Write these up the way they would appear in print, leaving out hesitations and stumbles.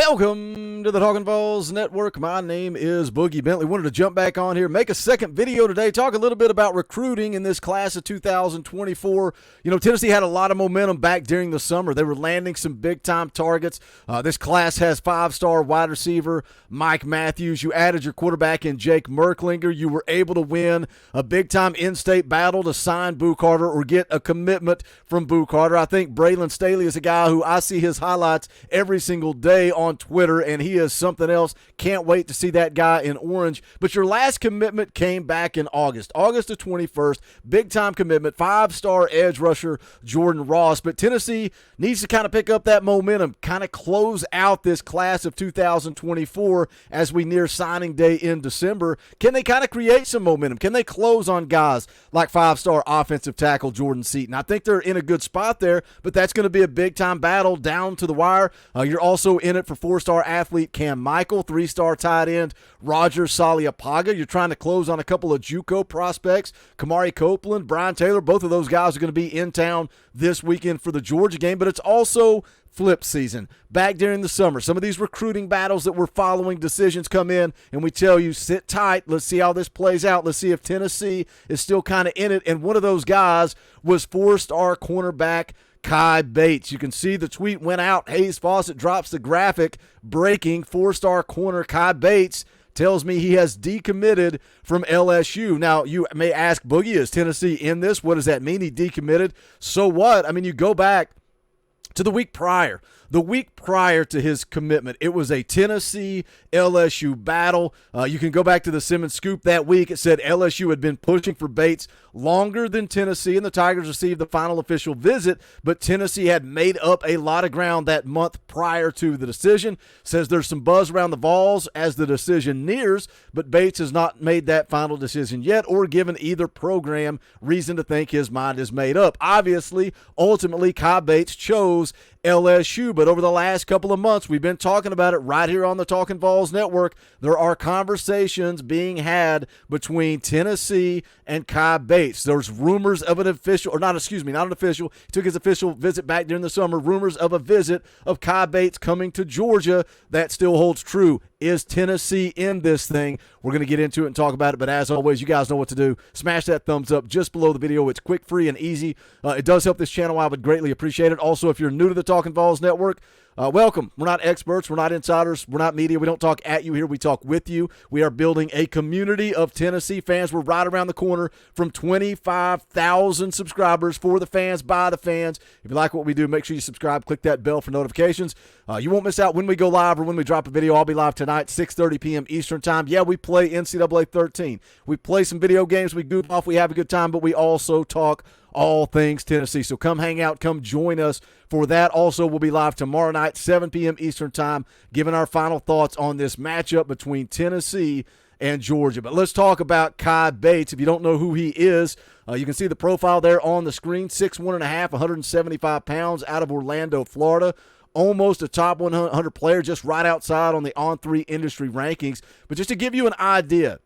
Welcome to the Talkin VAWLS Network. My name is Boogie Bentley. Wanted to jump back on here, make a second video today, talk a little bit about recruiting in this class of 2024. You know, Tennessee had a lot of momentum back during the summer. They were landing some big-time targets. This class has five-star wide receiver Mike Matthews. You added your quarterback in Jake Merklinger. You were able to win a big-time in-state battle to sign Boo Carter or get a commitment from Boo Carter. I think Braylon Staley is a guy who I see his highlights every single day on Twitter, and he is something else. Can't wait to see that guy in orange. But your last commitment came back in August the 21st. Big-time commitment, five-star edge rusher Jordan Ross. But Tennessee needs to kind of pick up that momentum, kind of close out this class of 2024 as we near signing day in December. Can they kind of create some momentum? Can they close on guys like five-star offensive tackle Jordan Seaton? I think they're in a good spot there, but that's going to be a big-time battle down to the wire. You're also in it for four-star athlete Cam Michael, three-star tight end Roger Saliapaga. You're trying to close on a couple of JUCO prospects, Kamari Copeland, Brian Taylor. Both of those guys are going to be in town this weekend for the Georgia game, but it's also flip season back during the summer. Some of these recruiting battles that we're following, decisions come in, and we tell you, sit tight. Let's see how this plays out. Let's see if Tennessee is still kind of in it. And one of those guys was four-star cornerback Kai Bates. You can see the tweet went out. Hayes Fawcett drops the graphic. Breaking, four-star corner Kai Bates tells me he has decommitted from LSU. Now, you may ask, Boogie, is Tennessee in this? What does that mean? He decommitted. So what? I mean, you go back to the week prior. The week prior to his commitment, it was a Tennessee-LSU battle. You can go back to the Simmons Scoop that week. It said LSU had been pushing for Bates longer than Tennessee, and the Tigers received the final official visit, but Tennessee had made up a lot of ground that month prior to the decision. Says there's some buzz around the Vols as the decision nears, but Bates has not made that final decision yet or given either program reason to think his mind is made up. Obviously, ultimately, Kai Bates chose LSU, but over the last couple of months, we've been talking about it right here on the Talkin VAWLS Network. There are conversations being had between Tennessee and Kai Bates. There's rumors of an official, or not an official. He took his official visit back during the summer. Rumors of a visit of Kai Bates coming to Georgia. That still holds true. Is Tennessee in this thing? We're going to get into it and talk about it, but as always, you guys know what to do. Smash that thumbs up just below the video. It's quick, free, and easy. It does help this channel. I would greatly appreciate it. Also, if you're new to the Talkin VAWLS Network, welcome. We're not experts. We're not insiders. We're not media. We don't talk at you here. We talk with you. We are building a community of Tennessee fans. We're right around the corner from 25,000 subscribers for the fans, by the fans. If you like what we do, make sure you subscribe. Click that bell for notifications. You won't miss out when we go live or when we drop a video. I'll be live tonight, 6:30 p.m. Eastern time. Yeah, we play NCAA 13. We play some video games. We goof off. We have a good time, but we also talk all things Tennessee. So come hang out. Come join us for that. Also, we'll be live tomorrow night, 7 p.m. Eastern time, giving our final thoughts on this matchup between Tennessee and Georgia. But let's talk about Kai Bates. If you don't know who he is, you can see the profile there on the screen. 6'1.5", 175 pounds, out of Orlando, Florida. Almost a top 100 player, just right outside on the On3 industry rankings. But just to give you an idea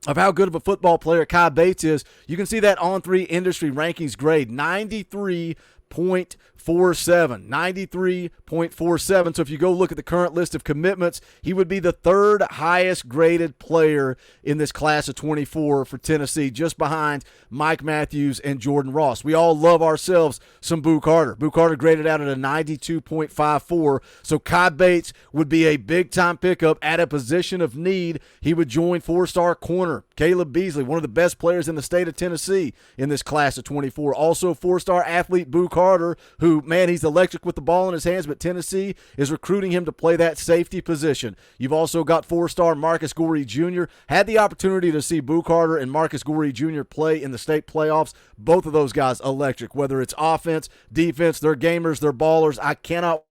of how good of a football player Kai Bates is, you can see that On3 industry rankings grade, 93.47. 93.47. So if you go look at the current list of commitments, he would be the third highest graded player in this class of 24 for Tennessee, just behind Mike Matthews and Jordan Ross. We all love ourselves some Boo Carter. Boo Carter graded out at a 92.54. So Kai Bates would be a big-time pickup at a position of need. He would join four-star corner Caleb Beasley, one of the best players in the state of Tennessee in this class of 24. Also four-star athlete Boo Carter, who, man, he's electric with the ball in his hands, but Tennessee is recruiting him to play that safety position. You've also got four-star Marcus Gorey Jr. Had the opportunity to see Boo Carter and Marcus Gorey Jr. play in the state playoffs. Both of those guys electric, whether it's offense, defense, they're gamers, they're ballers. I cannot.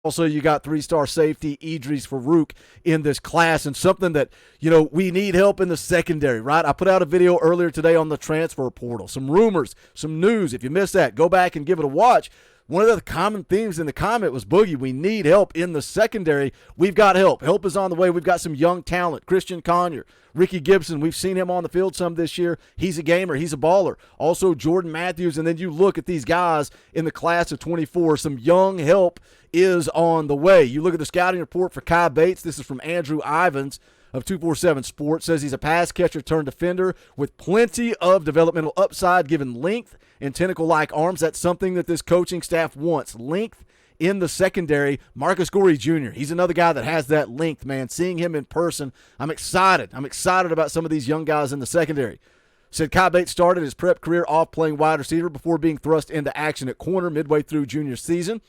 Also, you got three-star safety Idris Farouk in this class, and something that, you know, we need help in the secondary, right? I put out a video earlier today on the transfer portal. Some rumors, some news. If you missed that, go back and give it a watch. One of the common themes in the comment was, Boogie, we need help in the secondary. We've got help. Help is on the way. We've got some young talent. Christian Conyer, Ricky Gibson, we've seen him on the field some this year. He's a gamer. He's a baller. Also, Jordan Matthews. And then you look at these guys in the class of 24. Some young help is on the way. You look at the scouting report for Kai Bates. This is from Andrew Ivins of 247 Sports. Says he's a pass catcher turned defender with plenty of developmental upside given length and tentacle-like arms. That's something that this coaching staff wants. Length in the secondary. Marcus Gorey Jr., he's another guy that has that length, man. Seeing him in person, I'm excited. I'm excited about some of these young guys in the secondary. Said Kai Bates started his prep career off playing wide receiver before being thrust into action at corner midway through junior season.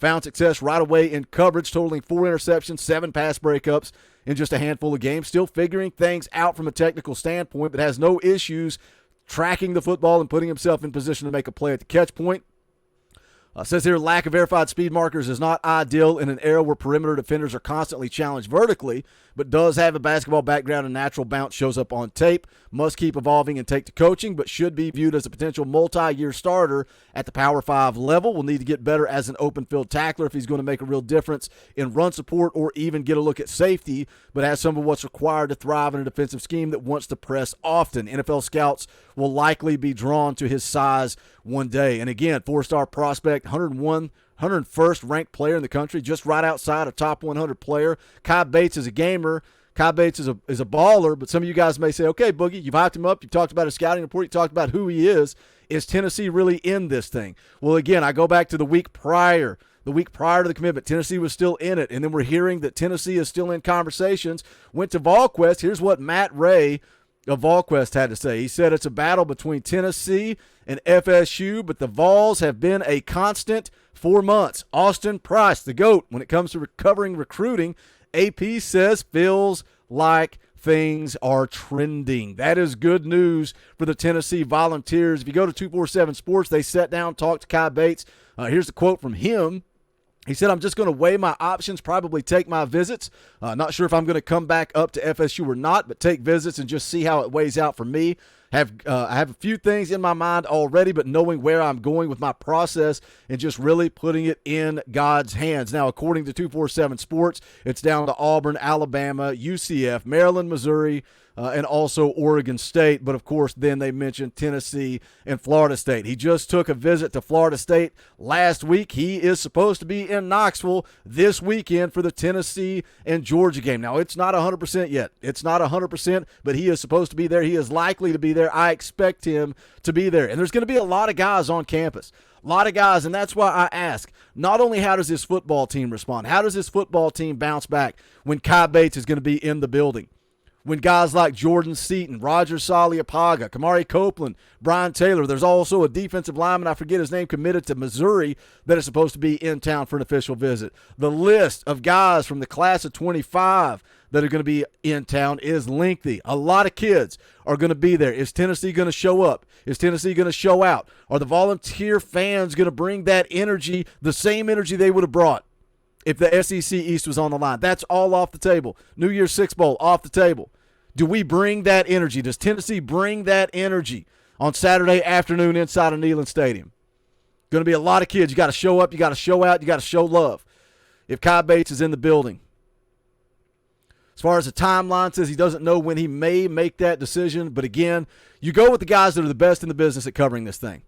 Found success right away in coverage, totaling 4 interceptions, 7 pass breakups in just a handful of games. Still figuring things out from a technical standpoint, but has no issues tracking the football and putting himself in position to make a play at the catch point. Says here, lack of verified speed markers is not ideal in an era where perimeter defenders are constantly challenged vertically, but does have a basketball background and natural bounce shows up on tape. Must keep evolving and take to coaching, but should be viewed as a potential multi-year starter at the Power 5 level. Will need to get better as an open field tackler if he's going to make a real difference in run support or even get a look at safety, but has some of what's required to thrive in a defensive scheme that wants to press often. NFL scouts will likely be drawn to his size one day. And again, 4-star prospect, 101st ranked player in the country, just right outside a top 100 player. Kai Bates is a gamer. Kai Bates is a baller, but some of you guys may say, okay, Boogie, you've hyped him up. You've talked about his scouting report. You talked about who he is. Is Tennessee really in this thing? Well, again, I go back to the week prior. The week prior to the commitment, Tennessee was still in it, and then we're hearing that Tennessee is still in conversations. Went to VolQuest. Here's what Matt Ray of VolQuest had to say. He said it's a battle between Tennessee and FSU, but the Vols have been a constant 4 months. Austin Price, the GOAT, when it comes to recovering recruiting, AP says feels like things are trending. That is good news for the Tennessee Volunteers. If you go to 247 Sports, they sat down, talked to Kai Bates. Here's a quote from him. He said, I'm just going to weigh my options, probably take my visits. Not sure if I'm going to come back up to FSU or not, but take visits and just see how it weighs out for me. I have a few things in my mind already, but knowing where I'm going with my process and just really putting it in God's hands. Now, according to 247 Sports, it's down to Auburn, Alabama, UCF, Maryland, Missouri, and also Oregon State. But, of course, then they mentioned Tennessee and Florida State. He just took a visit to Florida State last week. He is supposed to be in Knoxville this weekend for the Tennessee and Georgia game. Now, it's not 100% yet. It's not 100%, but he is supposed to be there. He is likely to be there. I expect him to be there. And there's going to be a lot of guys on campus. A lot of guys, and that's why I ask, not only how does this football team respond, how does this football team bounce back when Kai Bates is going to be in the building? When guys like Jordan Seaton, Roger Saliapaga, Kamari Copeland, Brian Taylor, there's also a defensive lineman, I forget his name, committed to Missouri that is supposed to be in town for an official visit. The list of guys from the class of 25 that are going to be in town is lengthy. A lot of kids are going to be there. Is Tennessee going to show up? Is Tennessee going to show out? Are the Volunteer fans going to bring that energy, the same energy they would have brought if the SEC East was on the line? That's all off the table. New Year's Six Bowl, off the table. Do we bring that energy? Does Tennessee bring that energy on Saturday afternoon inside of Neyland Stadium? Going to be a lot of kids. You got to show up. You got to show out. You got to show love. If Kai Bates is in the building. As far as the timeline says, he doesn't know when he may make that decision. But again, you go with the guys that are the best in the business at covering this thing.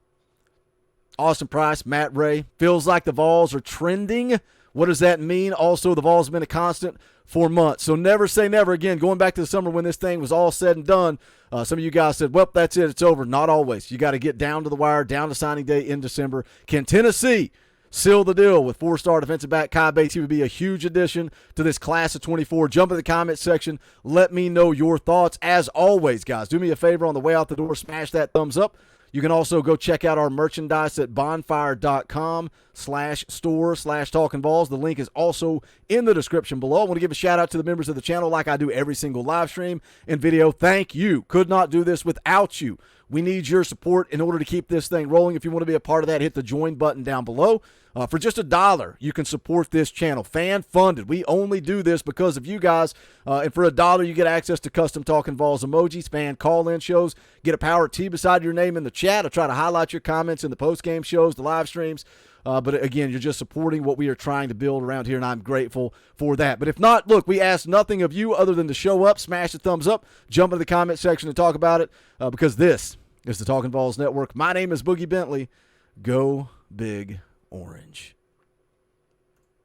Austin Price, Matt Ray. Feels like the Vols are trending. What does that mean? Also, the Vols have been a constant 4 months. So never say never. Again, going back to the summer when this thing was all said and done, some of you guys said, well, that's it. It's over. Not always. You got to get down to the wire, down to signing day in December. Can Tennessee seal the deal with 4-star defensive back Kai Bates? He would be a huge addition to this class of 24. Jump in the comment section. Let me know your thoughts. As always, guys, do me a favor on the way out the door. Smash that thumbs up. You can also go check out our merchandise at bonfire.com/store/Talkin VAWLS. The link is also in the description below. I want to give a shout out to the members of the channel like I do every single live stream and video. Thank you. Could not do this without you. We need your support in order to keep this thing rolling. If you want to be a part of that, hit the join button down below. For just $1, you can support this channel. Fan-funded. We only do this because of you guys. And for $1, you get access to custom Talkin VAWLS emojis, fan call-in shows, get a power T beside your name in the chat. I try to highlight your comments in the post-game shows, the live streams. But again, you're just supporting what we are trying to build around here, and I'm grateful for that. But if not, look, we ask nothing of you other than to show up, smash the thumbs up, jump into the comment section and talk about it, because this is the Talkin VAWLS Network. My name is Boogie Bentley. Go Big Orange.